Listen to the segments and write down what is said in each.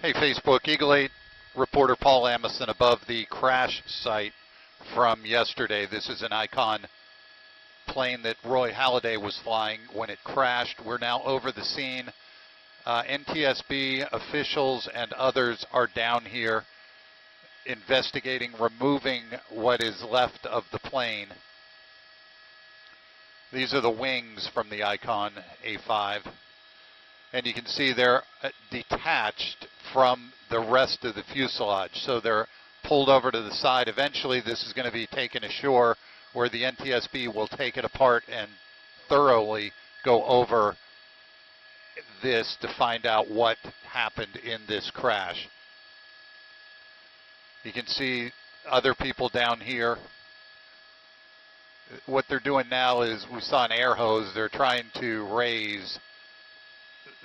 Hey Facebook, Eagle 8 reporter Paul Amundsen above the crash site from yesterday. This is an Icon plane that Roy Halladay was flying when it crashed. We're now over the scene. NTSB officials and others are down here investigating, removing what is left of the plane. These are the wings from the Icon A5. And you can see they're detached from the rest of the fuselage. So they're pulled over to the side. Eventually this is going to be taken ashore where the NTSB will take it apart and thoroughly go over this to find out what happened in this crash. You can see other people down here. What they're doing now is, we saw an air hose, they're trying to raise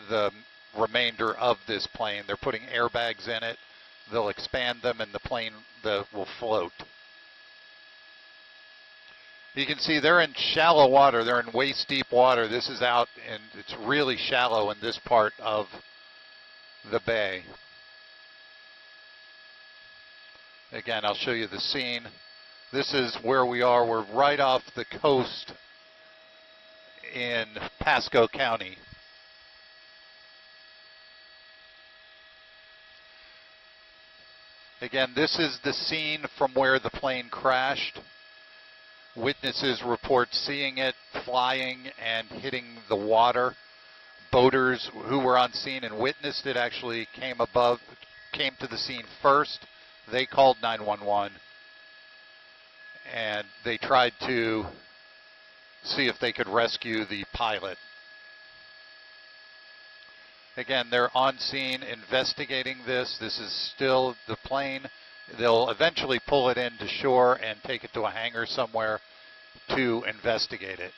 the remainder of this plane. They're putting airbags in it. They'll expand them and the plane will float. You can see they're in shallow water. They're in waist deep water. This is out and it's really shallow in this part of the bay. Again, I'll show you the scene. This is where we are. We're right off the coast in Pasco County. Again, this is the scene from where the plane crashed. Witnesses report seeing it flying and hitting the water. Boaters who were on scene and witnessed it actually came to the scene first. They called 911 and they tried to see if they could rescue the pilot. Again, they're on scene investigating this. This is still the plane. They'll eventually pull it into shore and take it to a hangar somewhere to investigate it.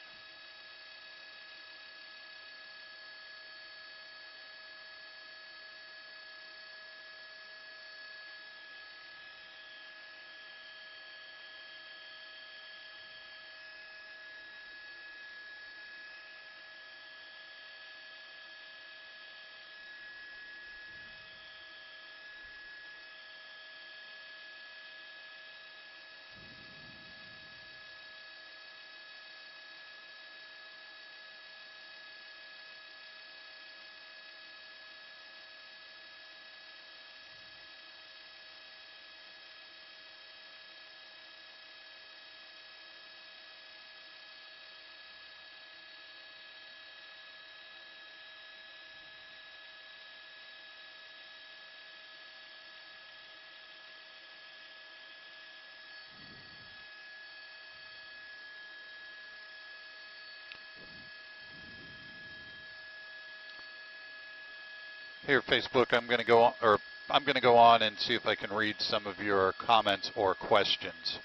Here, Facebook, I'm going to go on and see if I can read some of your comments or questions.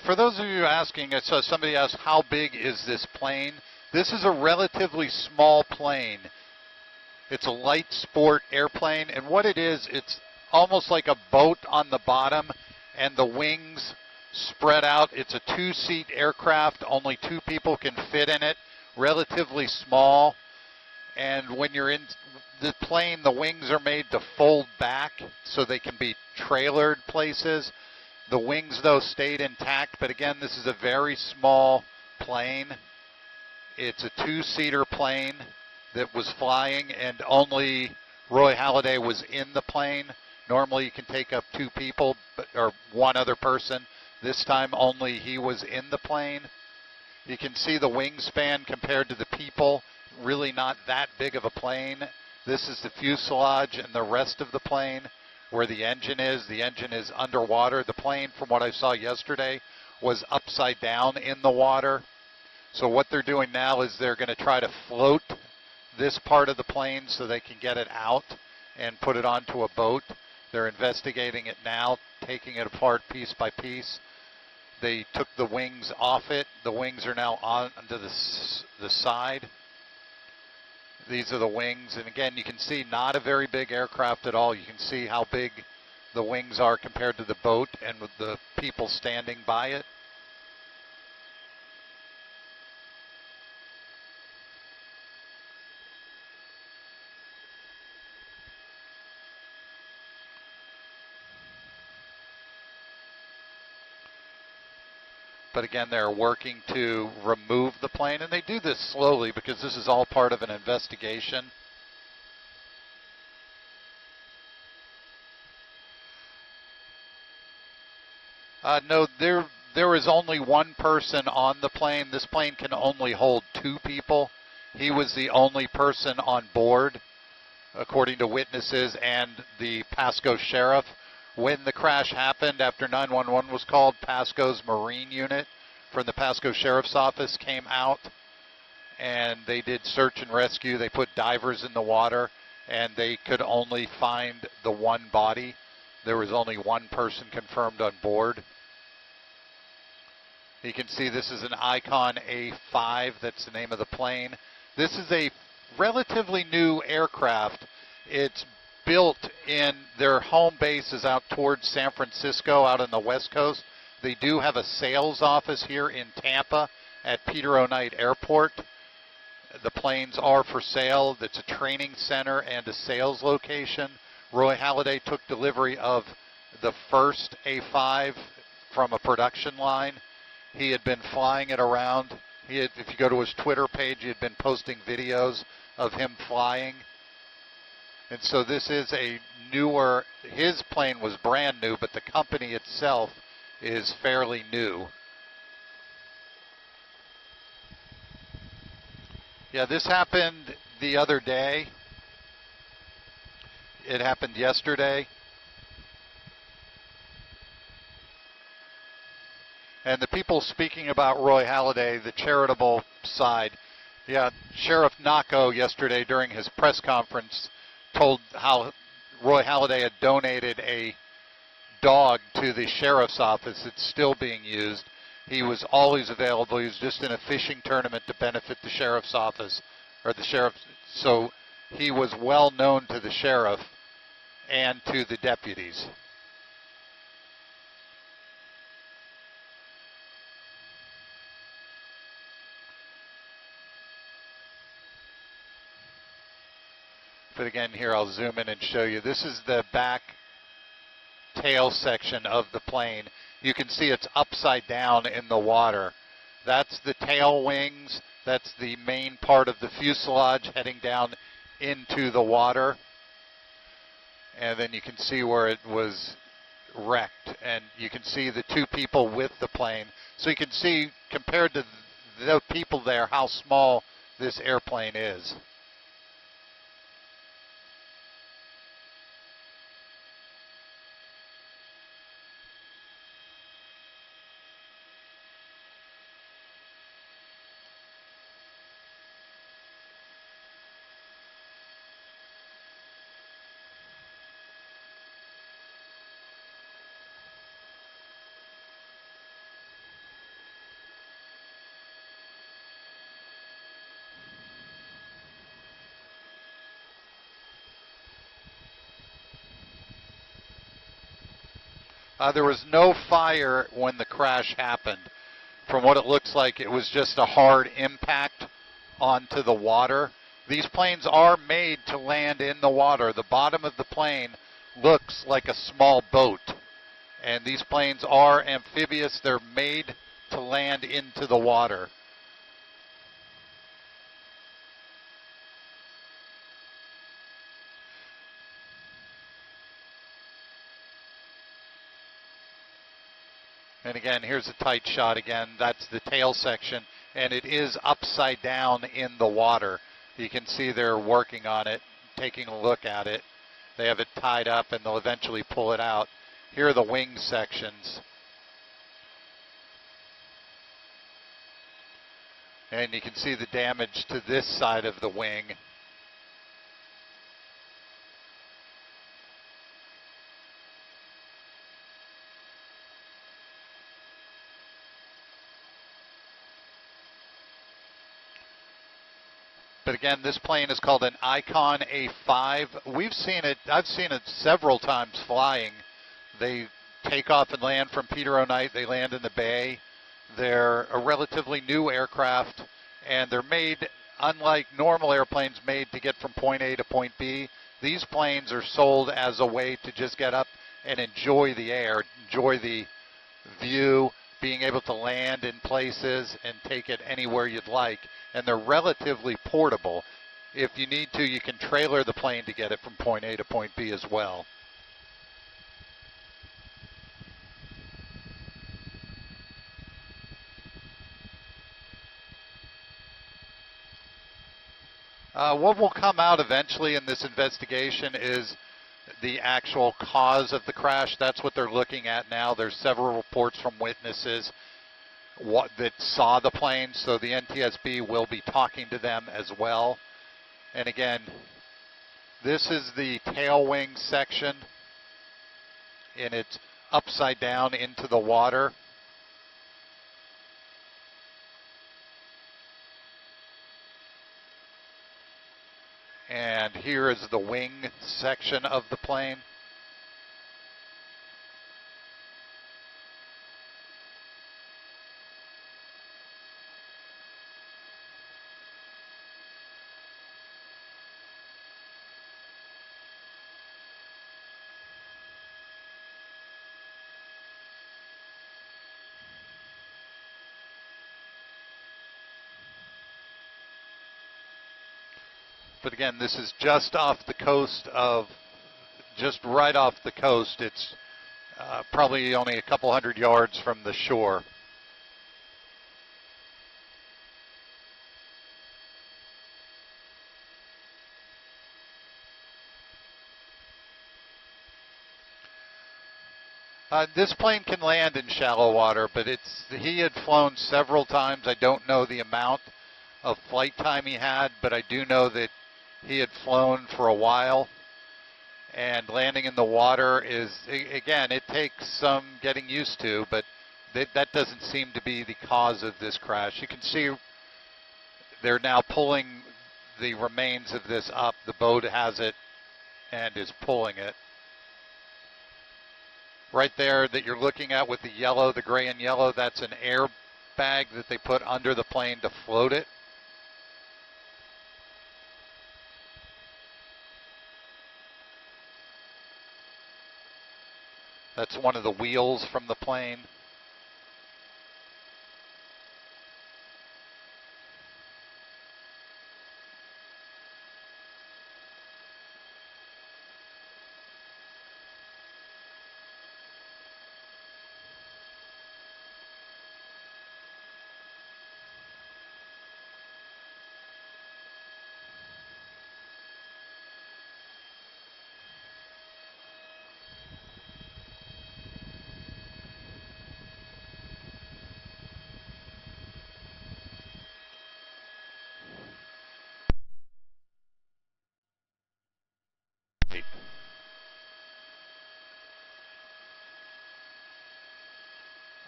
For those of you asking, so somebody asked, how big is this plane? This is a relatively small plane. It's a light sport airplane, and what it is, it's almost like a boat on the bottom, and the wings spread out. It's a two-seat aircraft. Only two people can fit in it. Relatively small, and when you're in the plane, the wings are made to fold back so they can be trailered places. The wings, though, stayed intact, but again, this is a very small plane. It's a two-seater plane that was flying, and only Roy Halladay was in the plane. Normally you can take up two people, or one other person. This time only he was in the plane. You can see the wingspan compared to the people, really not that big of a plane. This is the fuselage, and the rest of the plane where the engine is. The engine is underwater. The plane, from what I saw yesterday, was upside down in the water. So what they're doing now is they're going to try to float this part of the plane so they can get it out and put it onto a boat. They're investigating it now, taking it apart piece by piece. They took the wings off it. The wings are now onto the side. These are the wings, and again, you can see not a very big aircraft at all. You can see how big the wings are compared to the boat and with the people standing by it. But again, they're working to remove the plane, and they do this slowly because this is all part of an investigation. No, there is only one person on the plane. This plane can only hold 2 people. He was the only person on board, according to witnesses and the Pasco sheriff. When the crash happened, after 911 was called, Pasco's Marine unit from the Pasco Sheriff's Office came out, and they did search and rescue. They put divers in the water, and they could only find the one body. There was only one person confirmed on board. You can see this is an Icon A5. That's the name of the plane. This is a relatively new aircraft. It's built in their home base is out towards San Francisco, out on the West Coast. They do have a sales office here in Tampa at Peter O'Knight Airport. The planes are for sale. It's a training center and a sales location. Roy Halladay took delivery of the first A5 from a production line. He had been flying it around. If you go to his Twitter page, he had been posting videos of him flying. And so this is a newer, his plane was brand new, but the company itself is fairly new. Yeah, this happened the other day. It happened yesterday. And the people speaking about Roy Halladay, the charitable side, yeah, Sheriff Nacco yesterday during his press conference told how Roy Halladay had donated a dog to the sheriff's office. It's still being used. He was always available. He was just in a fishing tournament to benefit the sheriff's office, or the sheriff. So he was well known to the sheriff and to the deputies. But again, here I'll zoom in and show you. This is the back tail section of the plane. You can see it's upside down in the water. That's the tail wings. That's the main part of the fuselage heading down into the water. And then you can see where it was wrecked. And you can see the 2 people with the plane. So you can see, compared to the people there, how small this airplane is. There was no fire when the crash happened. From what it looks like, it was just a hard impact onto the water. These planes are made to land in the water. The bottom of the plane looks like a small boat. And these planes are amphibious. They're made to land into the water. And again, here's a tight shot again. That's the tail section, and it is upside down in the water. You can see they're working on it, taking a look at it. They have it tied up and they'll eventually pull it out. Here are the wing sections. And you can see the damage to this side of the wing. But again, this plane is called an Icon A5. We've seen it, I've seen it several times flying. They take off and land from Peter O'Knight. They land in the bay. They're a relatively new aircraft, and they're made, unlike normal airplanes, made to get from point A to point B. These planes are sold as a way to just get up and enjoy the air, enjoy the view, being able to land in places and take it anywhere you'd like. And they're relatively portable. If you need to, you can trailer the plane to get it from point A to point B as well. What will come out eventually in this investigation is the actual cause of the crash. That's what they're looking at now. There's several reports from witnesses that saw the plane, so the NTSB will be talking to them as well. And again, this is the tail wing section, and it's upside down into the water. And here is the wing section of the plane. But again, this is just off the coast of, just right off the coast. It's probably only a couple hundred yards from the shore. This plane can land in shallow water, but he had flown several times. I don't know the amount of flight time he had, but I do know that he had flown for a while, and landing in the water is, again, it takes some getting used to, but that doesn't seem to be the cause of this crash. You can see they're now pulling the remains of this up. The boat has it and is pulling it. Right there that you're looking at with the yellow, the gray and yellow, that's an air bag that they put under the plane to float it. That's one of the wheels from the plane.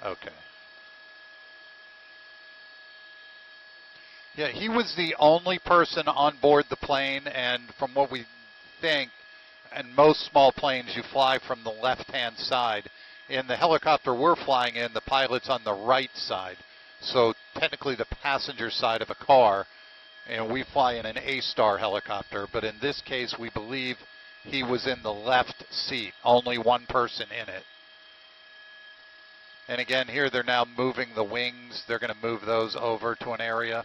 Okay. Yeah, he was the only person on board the plane, and from what we think, in most small planes, you fly from the left-hand side. In the helicopter we're flying in, the pilot's on the right side. So technically the passenger side of a car, and we fly in an A-Star helicopter, but in this case we believe he was in the left seat, only one person in it. And again, here they're now moving the wings. They're going to move those over to an area.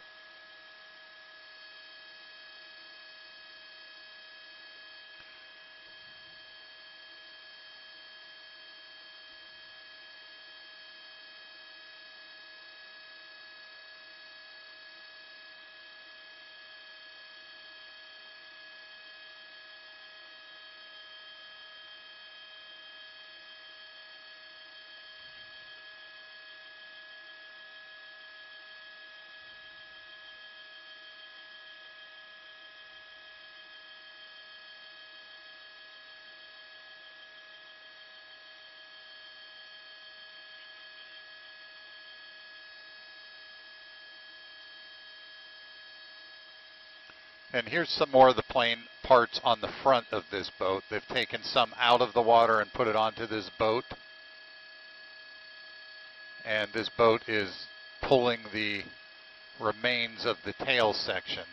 And here's some more of the plane parts on the front of this boat. They've taken some out of the water and put it onto this boat. And this boat is pulling the remains of the tail section.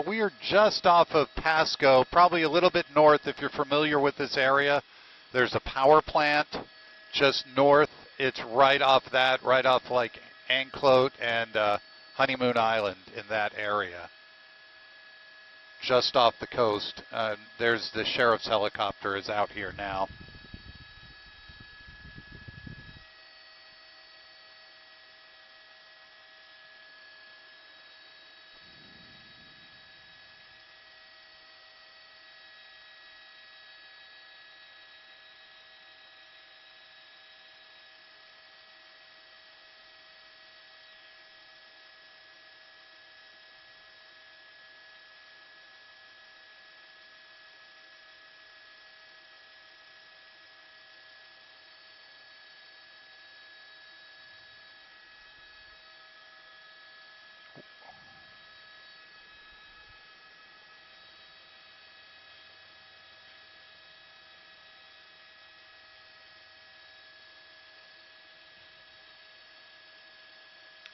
We are just off of Pasco, probably a little bit north if you're familiar with this area. There's a power plant just north. It's right off that, right off like Anclote and Honeymoon Island in that area. Just off the coast. There's the sheriff's helicopter is out here now.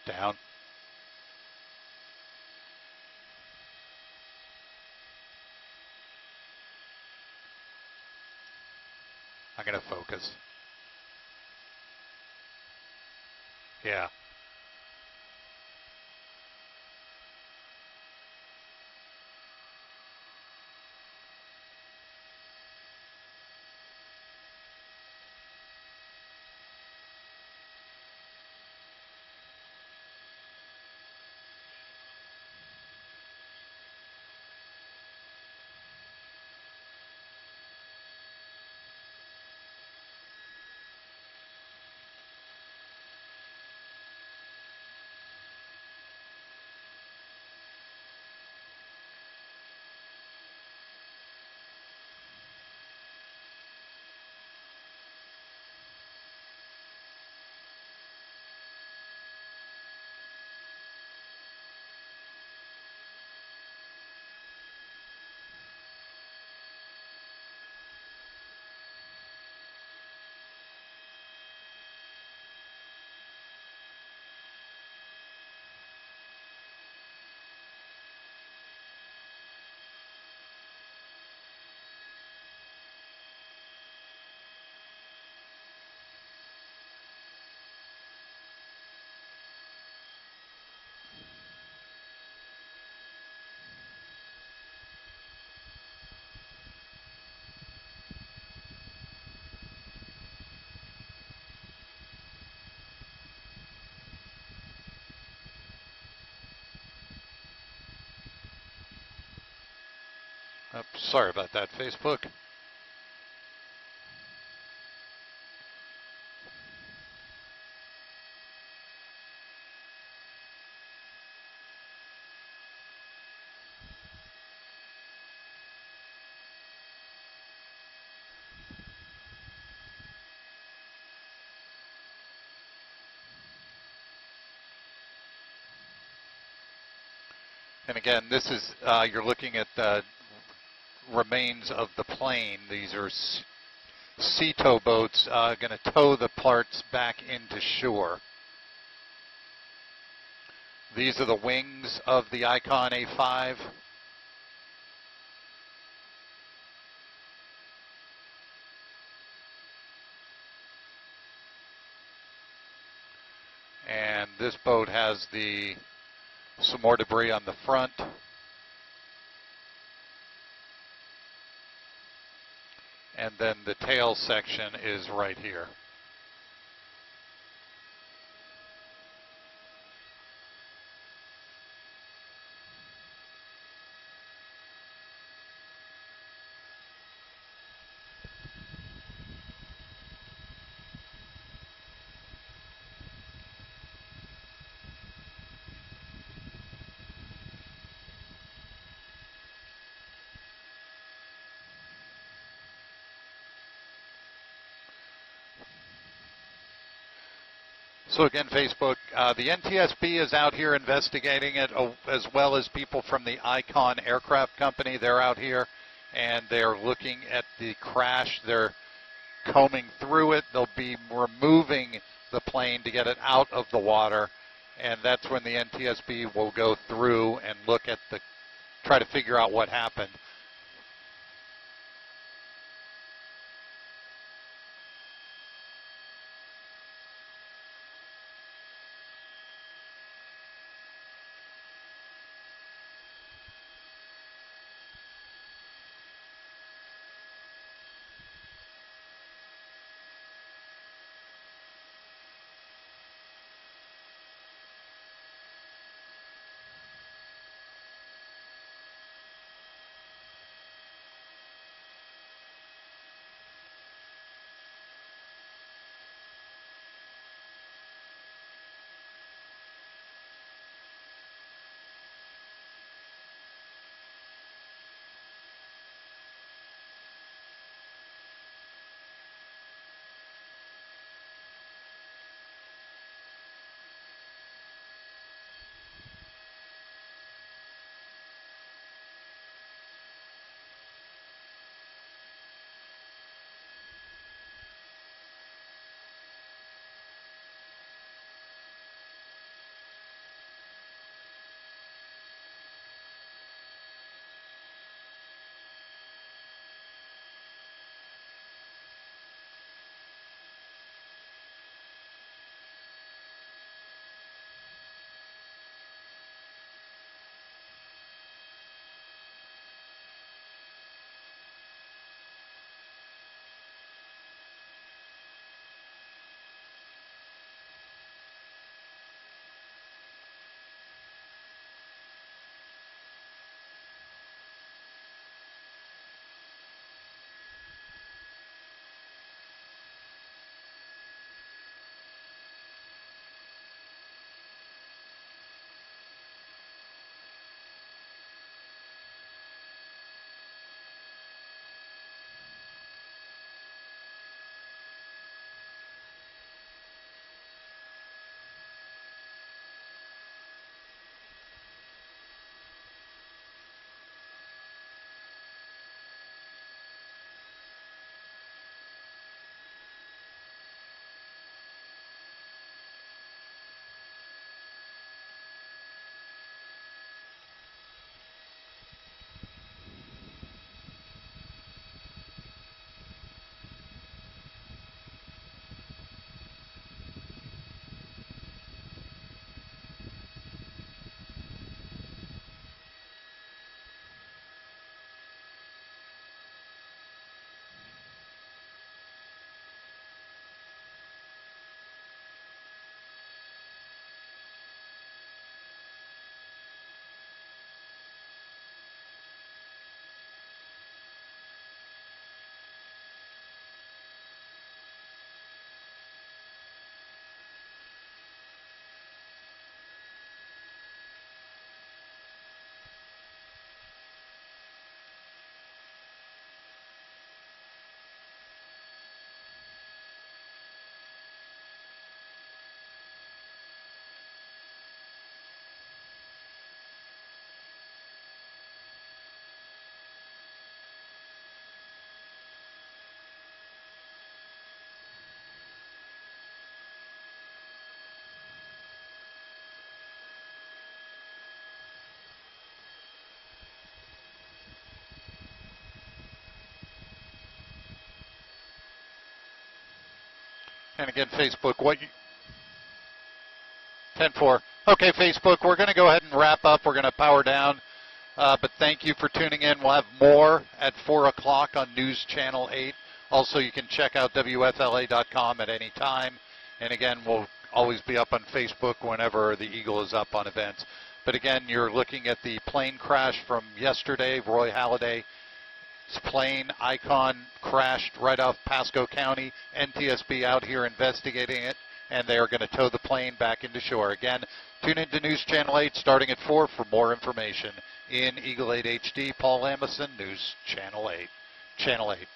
Down. I'm going to focus. Yeah. Sorry about that, Facebook. And again, this is, you're looking at the remains of the plane. These are sea tow boats going to tow the parts back into shore. These are the wings of the Icon A5. And this boat has some more debris on the front. And then the tail section is right here. So again, Facebook, the NTSB is out here investigating it, as well as people from the Icon Aircraft Company. They're out here, and they're looking at the crash. They're combing through it. They'll be removing the plane to get it out of the water, and that's when the NTSB will go through and look at try to figure out what happened. And again, Facebook, 10-4. Okay, Facebook, we're going to go ahead and wrap up. We're going to power down. But thank you for tuning in. We'll have more at 4 o'clock on News Channel 8. Also, you can check out WFLA.com at any time. And again, we'll always be up on Facebook whenever the Eagle is up on events. But again, you're looking at the plane crash from yesterday. Roy Halladay's plane, Icon, crashed right off Pasco County. NTSB out here investigating it, and they are going to tow the plane back into shore. Again, tune into News Channel 8 starting at 4 for more information. In Eagle 8 HD, Paul Lamison, News Channel 8. Channel 8.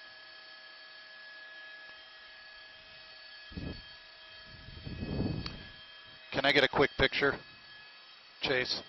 Can I get a quick picture, Chase?